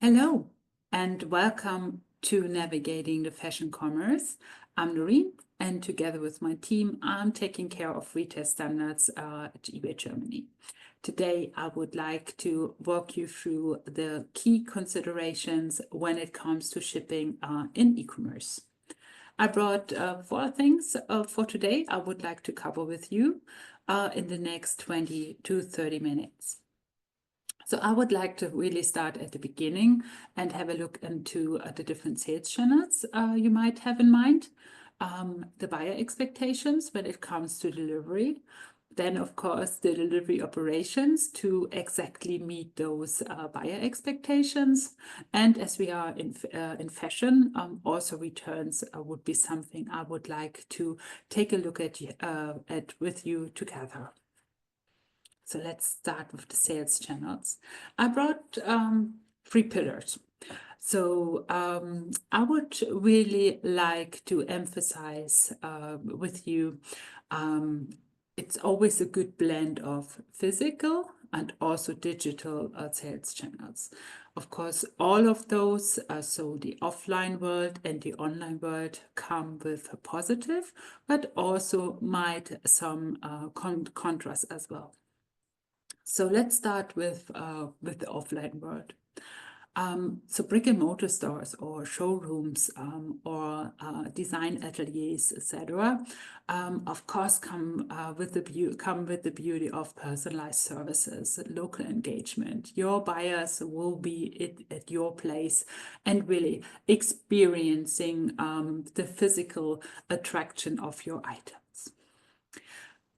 Hello, and welcome to Navigating the Fashion Commerce. I'm Noreen, and together with my team, I'm taking care of retail standards at eBay Germany. Today, I would like to walk you through the key considerations when it comes to shipping in e-commerce. I brought four things for today I would like to cover with you in the next 20 to 30 minutes. So I would like to really start at the beginning and have a look into the different sales channels you might have in mind, the buyer expectations when it comes to delivery, then of course the delivery operations to exactly meet those buyer expectations, and as we are in fashion, also returns would be something I would like to take a look at with you together. So let's start with the sales channels. I brought three pillars. So I would really like to emphasize with you, it's always a good blend of physical and also digital sales channels. Of course, all of those, so the offline world and the online world, come with a positive, but also might some contrast as well. So let's start with the offline world. So brick-and-mortar stores or showrooms or design ateliers, etc., of course, come with the beauty of personalized services, local engagement. Your buyers will be at your place and really experiencing the physical attraction of your items.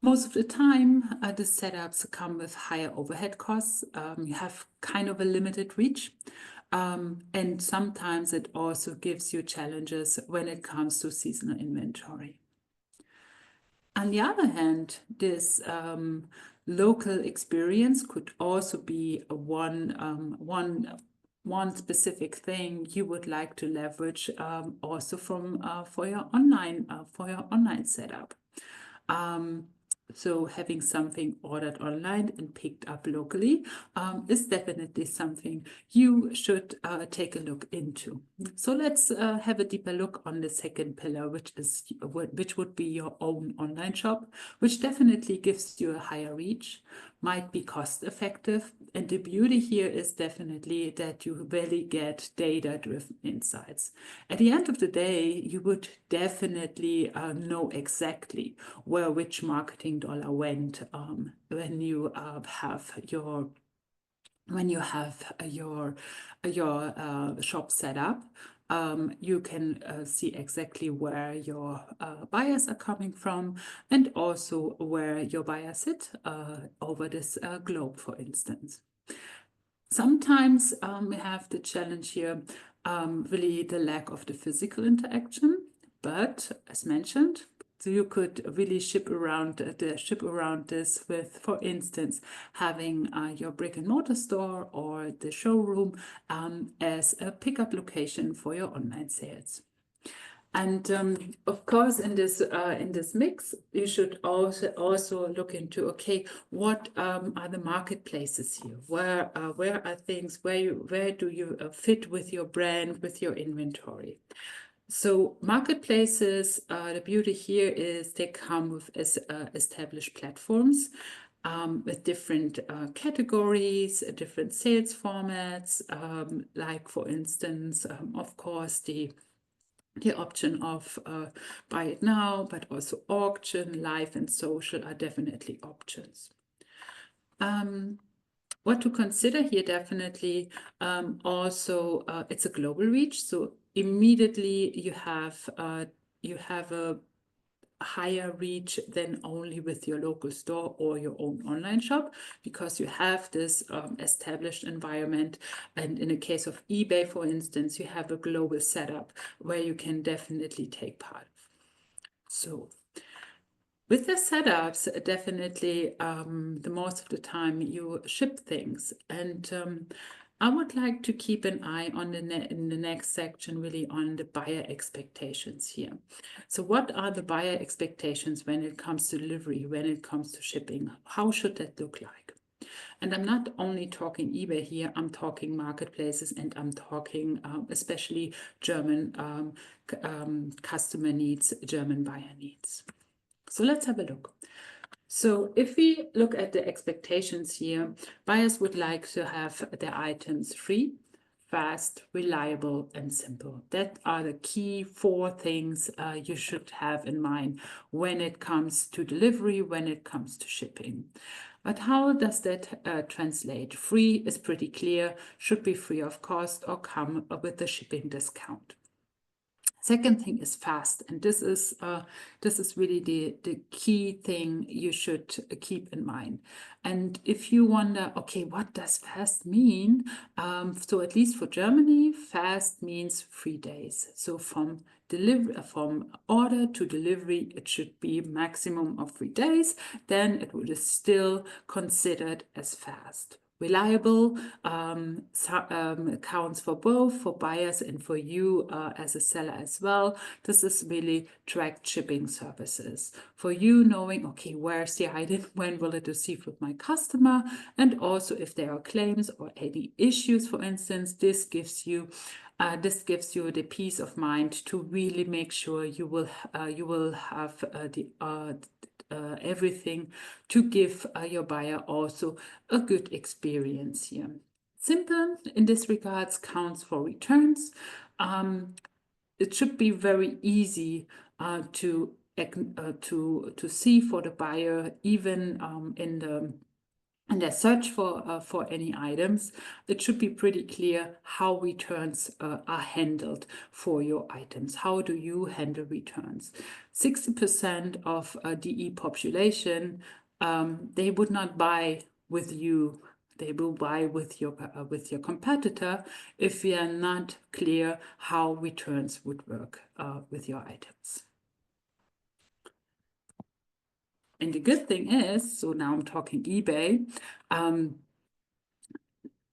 Most of the time, the setups come with higher overhead costs. You have kind of a limited reach. And sometimes it also gives you challenges when it comes to seasonal inventory. On the other hand, this local experience could also be one specific thing you would like to leverage also for your online setup. So having something ordered online and picked up locally is definitely something you should take a look into. So let's have a deeper look on the second pillar, which would be your own online shop, which definitely gives you a higher reach, might be cost effective. And the beauty here is definitely that you really get data-driven insights. At the end of the day, you would definitely know exactly where which marketing dollar went when you have your shop set up. You can see exactly where your buyers are coming from and also where your buyers sit over this globe, for instance. Sometimes we have the challenge here, really the lack of the physical interaction, but as mentioned, so you could really ship around this with, for instance, having your brick-and-mortar store or the showroom as a pickup location for your online sales. And of course, in this mix, you should also look into, okay, what are the marketplaces here? Where are things? Where do you fit with your brand, with your inventory? So marketplaces, the beauty here is they come with established platforms with different categories, different sales formats, like for instance, of course, the option of buy it now, but also auction, live and social are definitely options. What to consider here definitely also it's a global reach, so immediately you have a higher reach than only with your local store or your own online shop, because you have this established environment. And in the case of eBay, for instance, you have a global setup where you can definitely take part of. So with the setups, definitely the most of the time you ship things. And I would like to keep an eye on in the next section really on the buyer expectations here. So what are the buyer expectations when it comes to delivery, when it comes to shipping? How should that look like? And I'm not only talking eBay here, I'm talking marketplaces, and I'm talking especially German customer needs, German buyer needs. So let's have a look. So if we look at the expectations here, buyers would like to have their items free, fast, reliable, and simple. That are the key 4 things you should have in mind when it comes to delivery, when it comes to shipping. But how does that translate? Free is pretty clear, should be free of cost or come with a shipping discount. Second thing is fast, and this is really the key thing you should keep in mind. And if you wonder, okay, what does fast mean? So at least for Germany, fast means 3 days. So from order to delivery, it should be maximum of 3 days. Then it would still considered as fast. Reliable counts for both, for buyers and for you as a seller as well. This is really tracked shipping services. For you knowing, okay, where's the item, when will it receive with my customer, and also if there are claims or any issues, for instance, this gives you the peace of mind to really make sure you will have everything to give your buyer also a good experience here. Simple in this regards counts for returns. It should be very easy to see for the buyer, even in their search for any items. It should be pretty clear how returns are handled for your items. How do you handle returns? 60% of DE population, they would not buy with you. They will buy with your competitor if we are not clear how returns would work with your items. And the good thing is, so now I'm talking eBay,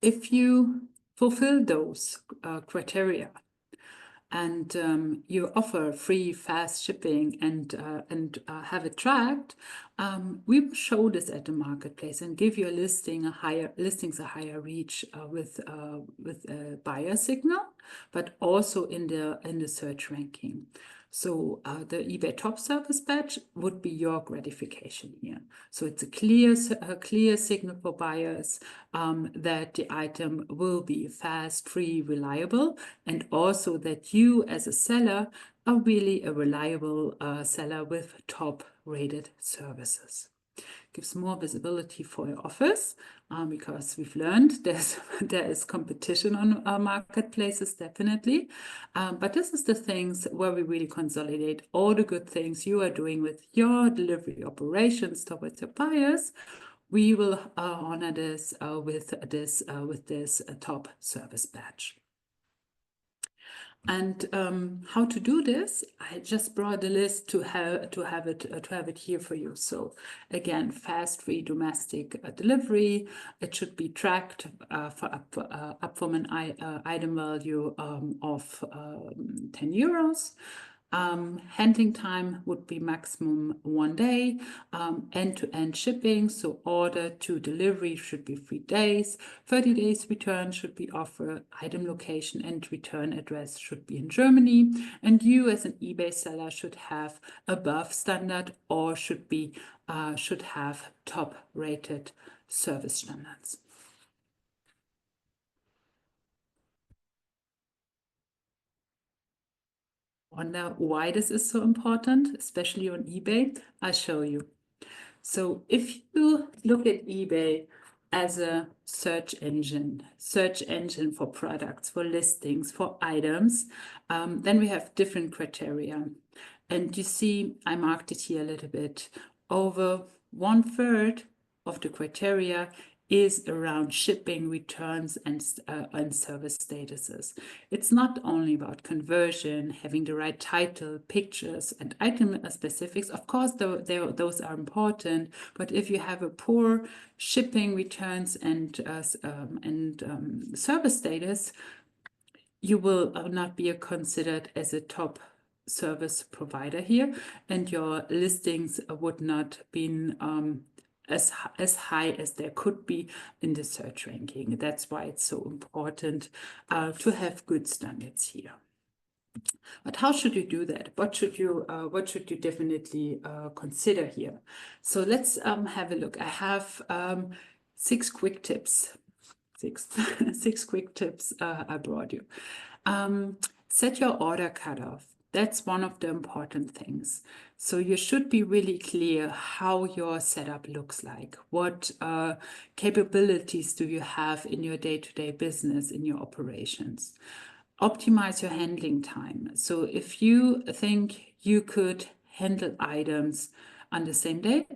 if you fulfill those criteria and you offer free, fast shipping and have it tracked, we will show this at the marketplace and give your listings a higher reach with a buyer signal, but also in the search ranking. So the eBay Top Service Badge would be your gratification here. So it's a clear signal for buyers that the item will be fast, free, reliable, and also that you as a seller are really a reliable seller with top-rated services. Gives more visibility for your offers because we've learned there is competition on marketplaces, definitely. But this is the things where we really consolidate all the good things you are doing with your delivery operations towards your buyers. We will honor this with this top service badge. And how to do this? I just brought a list to have it here for you. So again, fast, free domestic delivery. It should be tracked up from an item value of 10 euros. Handling time would be maximum 1 day, end-to-end shipping, so order to delivery should be 3 days, 30 days return should be offered, item location and return address should be in Germany, and you as an eBay seller should have above standard or should have top-rated service standards. Wonder why this is so important, especially on eBay? I'll show you. So if you look at eBay as a search engine for products, for listings, for items, then we have different criteria. And you see, I marked it here a little bit. Over 1/3 of the criteria is around shipping, returns, and service statuses. It's not only about conversion, having the right title, pictures, and item specifics. Of course, those are important, but if you have a poor shipping, returns, and service status, you will not be considered as a top service provider here, and your listings would not be as high as there could be in the search ranking. That's why it's so important to have good standards here. But how should you do that? What should you definitely consider here? So let's have a look. I have 6 quick tips. Six quick tips I brought you. Set your order cutoff. That's one of the important things. So you should be really clear how your setup looks like. What capabilities do you have in your day-to-day business, in your operations? Optimize your handling time. So if you think you could handle items on the same day,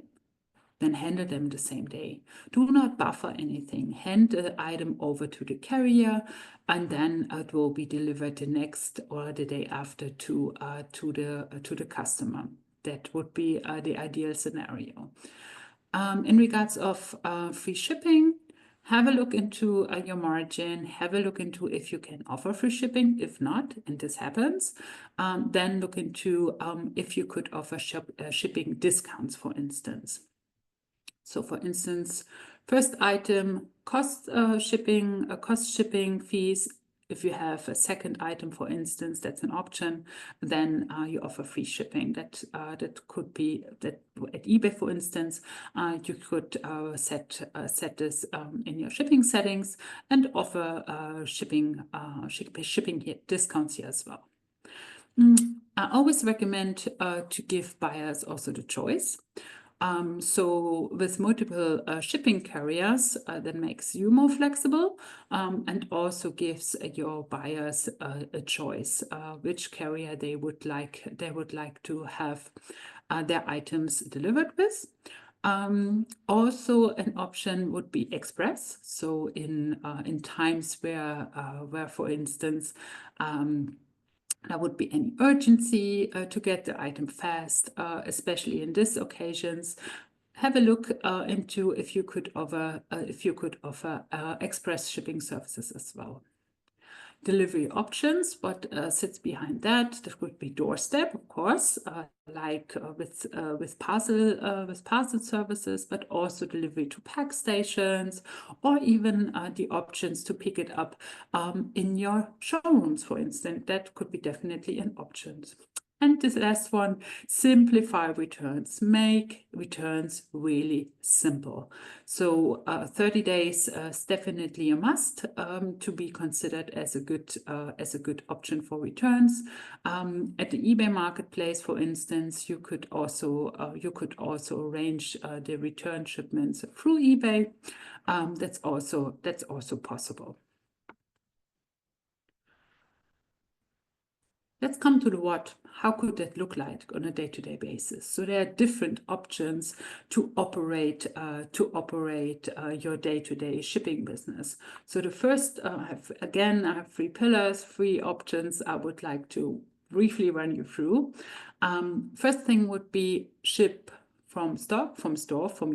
then handle them the same day. Do not buffer anything. Hand the item over to the carrier, and then it will be delivered the next or the day after to the customer. That would be the ideal scenario. In regards of free shipping, have a look into your margin, have a look into if you can offer free shipping. If not, and this happens, then look into if you could offer shipping discounts, for instance. So for instance, first item, cost shipping fees. If you have a second item, for instance, that's an option, then you offer free shipping. That could be that at eBay, for instance, you could set this in your shipping settings and offer shipping discounts here as well. I always recommend to give buyers also the choice. So with multiple shipping carriers, that makes you more flexible and also gives your buyers a choice which carrier they would like to have their items delivered with. Also, an option would be express. So in times where for instance, there would be any urgency to get the item fast, especially in these occasions. Have a look into if you could offer express shipping services as well. Delivery options, what sits behind that? That would be doorstep, of course, like with parcel services, but also delivery to pack stations, or even the options to pick it up in your showrooms, for instance. That could be definitely an option. And this last one, simplify returns. Make returns really simple. So 30 days is definitely a must to be considered as a good option for returns. At the eBay marketplace, for instance, you could also arrange the return shipments through eBay. That's also possible. Let's come to the what. How could that look like on a day-to-day basis? So there are different options to operate your day-to-day shipping business. So the first, I have 3 pillars, 3 options I would like to briefly run you through. First thing would be ship from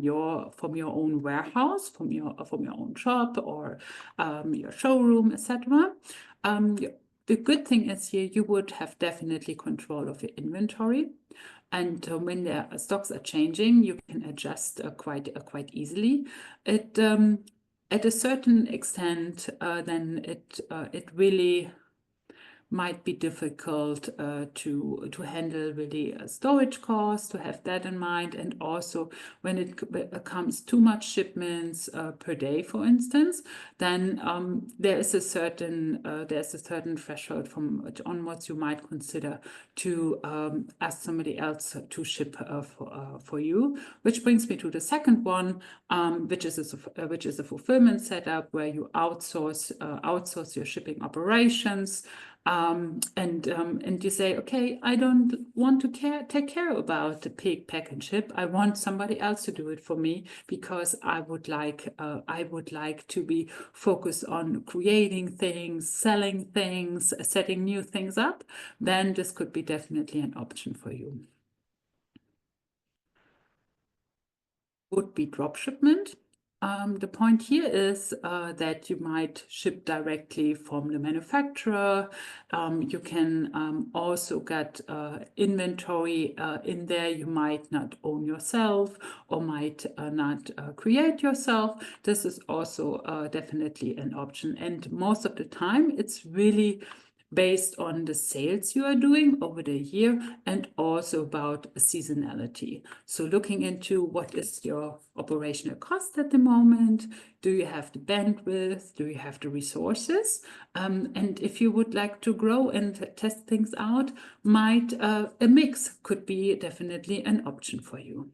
your own warehouse, from your own shop or your showroom, etc. The good thing is here you would have definitely control of your inventory, and when the stocks are changing, you can adjust quite easily. At a certain extent, then it really might be difficult to handle really storage costs, to have that in mind, and also when it comes too much shipments per day, for instance, then there is a certain threshold from onwards you might consider to ask somebody else to ship for you. Which brings me to the second one, which is a fulfillment setup where you outsource your shipping operations. And you say, okay, I don't want to take care about the pick, pack, and ship. I want somebody else to do it for me because I would like to be focused on creating things, selling things, setting new things up. Then this could be definitely an option for you. Would be drop shipment. The point here is that you might ship directly from the manufacturer. You can also get inventory in there you might not own yourself or might not create yourself. This is also definitely an option. And most of the time, it's really based on the sales you are doing over the year and also about seasonality. So looking into what is your operational cost at the moment, do you have the bandwidth, do you have the resources? And if you would like to grow and test things out, might a mix could be definitely an option for you.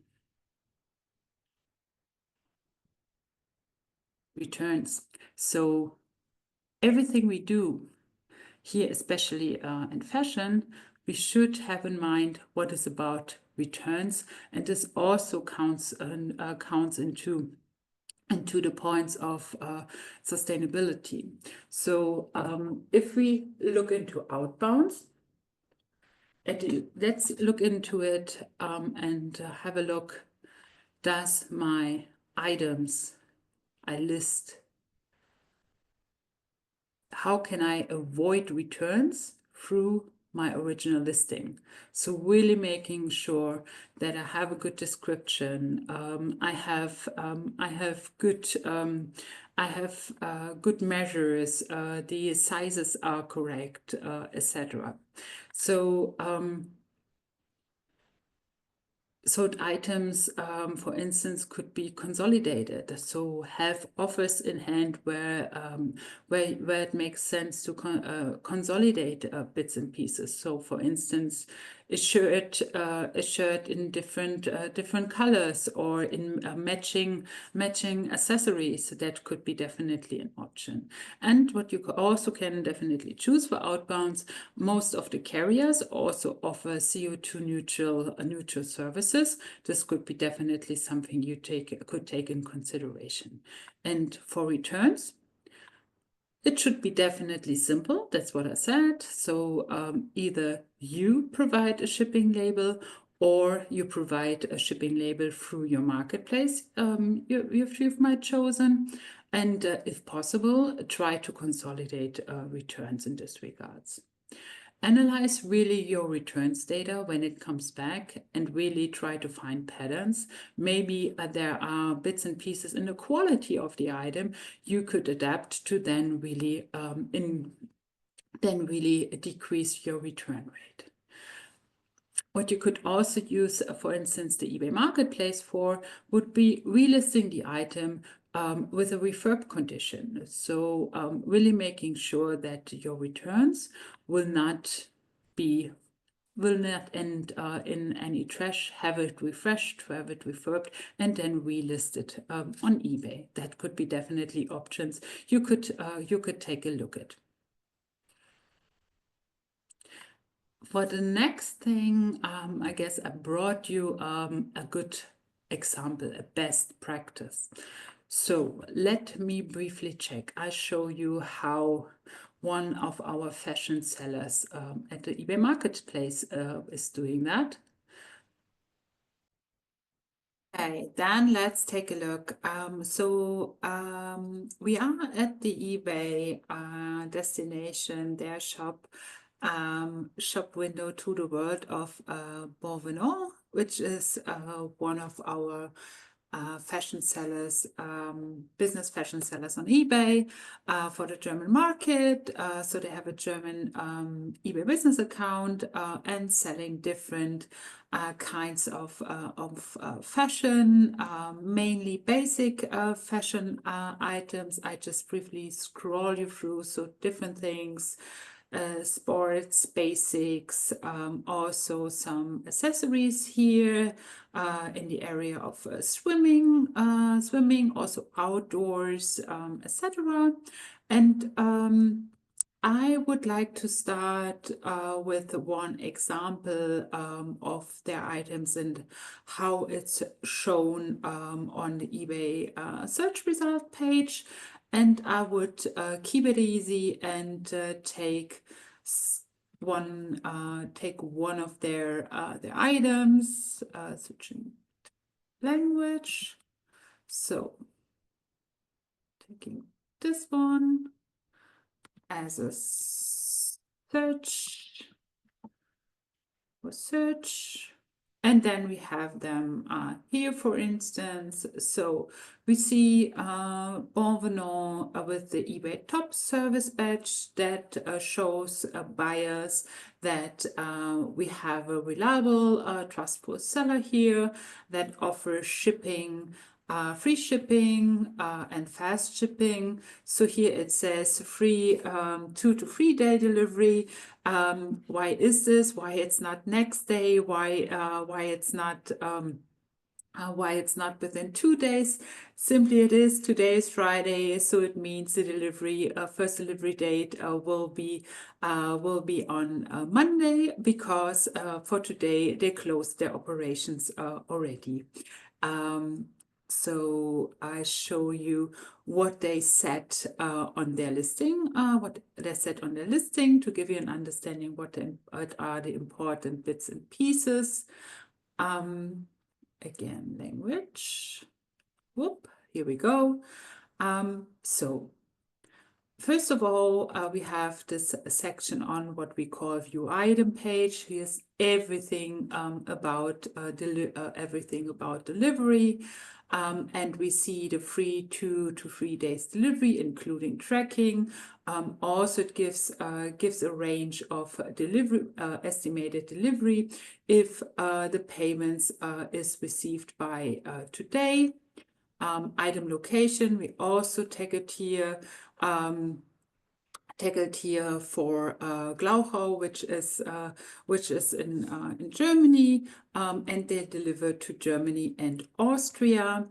Returns. So everything we do here, especially in fashion, we should have in mind what is about returns, and this also counts into the points of sustainability. So if we look into outbounds, let's look into it and have a look. Does my items I list, how can I avoid returns through my original listing? So really making sure that I have a good description. I have good measures. The sizes are correct, etc. So items, for instance, could be consolidated. So have offers in hand where it makes sense to consolidate bits and pieces. So, for instance, a shirt in different colors or in matching accessories. That could be definitely an option. And what you also can definitely choose for outbounds, most of the carriers also offer CO2 neutral services. This could be definitely something you could take in consideration. And for returns, it should be definitely simple. That's what I said. So either you provide a shipping label or you provide a shipping label through your marketplace you've might chosen. And if possible, try to consolidate returns in this regards. Analyze really your returns data when it comes back and really try to find patterns. Maybe there are bits and pieces in the quality of the item you could adapt to then really decrease your return rate. What you could also use, for instance, the eBay Marketplace for would be relisting the item with a refurb condition. So really making sure that your returns will not end in any trash, have it refreshed, have it refurbed, and then relisted on eBay. That could be definitely options you could take a look at. For the next thing, I guess I brought you a good example, a best practice. So let me briefly check. I show you how one of our fashion sellers at the eBay Marketplace is doing that. Okay, then let's take a look. We are at the eBay destination, their shop window to the world of Bonvenant, which is one of our fashion sellers, business fashion sellers on eBay for the German market. So they have a German eBay business account and selling different kinds of fashion, mainly basic fashion items. I just briefly scroll you through, so different things. Sports basics, also some accessories here in the area of swimming, also outdoors, etc. And I would like to start with one example of their items and how it's shown on the eBay search result page. And I would keep it easy and take one of their items, switching language. So taking this one as a search for search. And then we have them here, for instance. So we see Bonvenant with the eBay top service badge that shows buyers that we have a reliable, trustful seller here that offers shipping, free shipping and fast shipping. So here it says free 2 to 3 day delivery. Why is this? Why it's not next day? Why it's not within 2 days? Simply it is, today is Friday, so it means the delivery first delivery date will be on Monday, because for today they closed their operations already. So I show you what they set on their listing, to give you an understanding what are the important bits and pieces. Again, language. Whoop, here we go. So first of all, we have this section on what we call view item page. Here's everything about delivery. And we see the free 2 to 3 days delivery, including tracking. Also, it gives a range of estimated delivery if the payments is received by today. Item location, we also tag here for Glauchau, which is in Germany, and they deliver to Germany and Austria.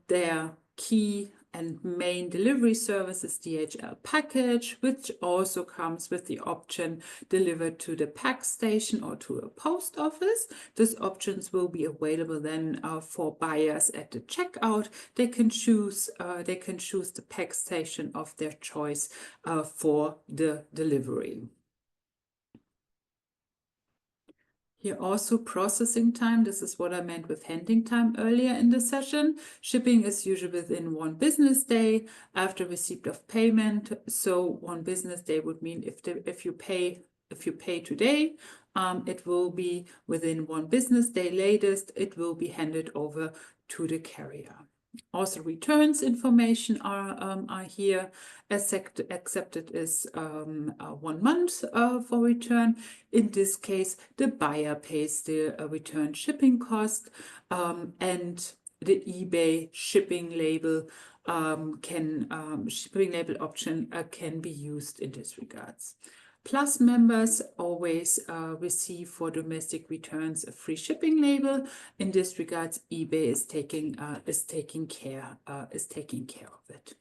Their key and main delivery service is DHL package, which also comes with the option delivered to the pack station or to a post office. These options will be available then for buyers at the checkout. They can choose the pack station of their choice for the delivery. Here also processing time. This is what I meant with handling time earlier in the session. Shipping is usually within 1 business day after receipt of payment. So 1 business day would mean if you pay today, it will be within 1 business day latest. It will be handed over to the carrier. Also, returns information are here. Accepted is 1 month for return. In this case, the buyer pays the return shipping cost, and the eBay shipping label option can be used in this regards. Plus members always receive for domestic returns a free shipping label. In this regards, eBay is taking care of it.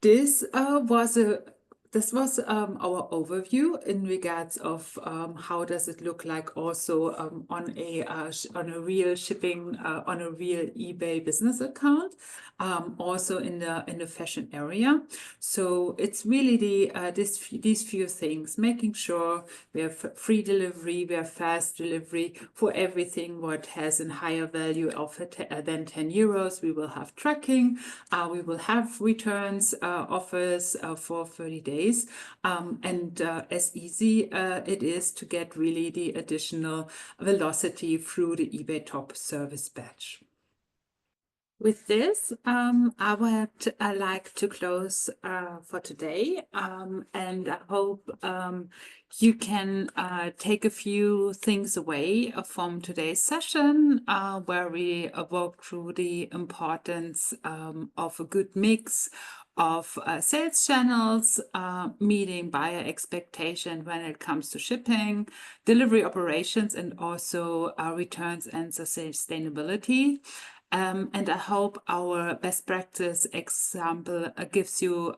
This was our overview in regards of how does it look like also on a real shipping on a real eBay business account, also in the fashion area. So it's really these few things, making sure we have free delivery, we have fast delivery for everything what has a higher value of than 10 euros. We will have tracking, we will have returns offers for 30 days. And as easy it is to get really the additional velocity through the eBay top service badge. With this, I would like to close for today, and I hope you can take a few things away from today's session, where we walk through the importance of a good mix of sales channels, meeting buyer expectation when it comes to shipping, delivery operations, and also returns and sustainability. And I hope our best practice example gives you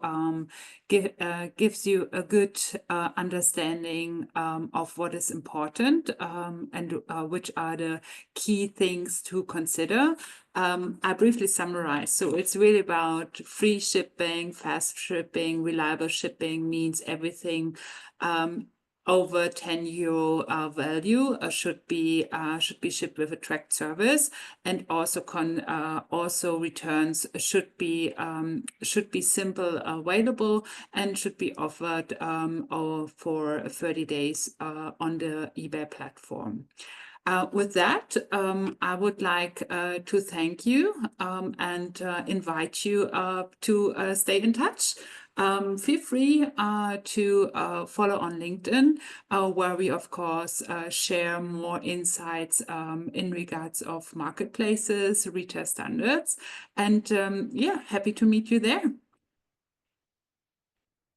a good understanding of what is important and which are the key things to consider. I briefly summarize. So it's really about free shipping, fast shipping, reliable shipping means everything over 10 euro value should be shipped with a tracked service, and also returns should be simple available and should be offered for 30 days on the eBay platform. With that, I would like to thank you and invite you to stay in touch. Feel free to follow on LinkedIn, where we, of course, share more insights in regards of marketplaces, retail standards. And yeah, happy to meet you there.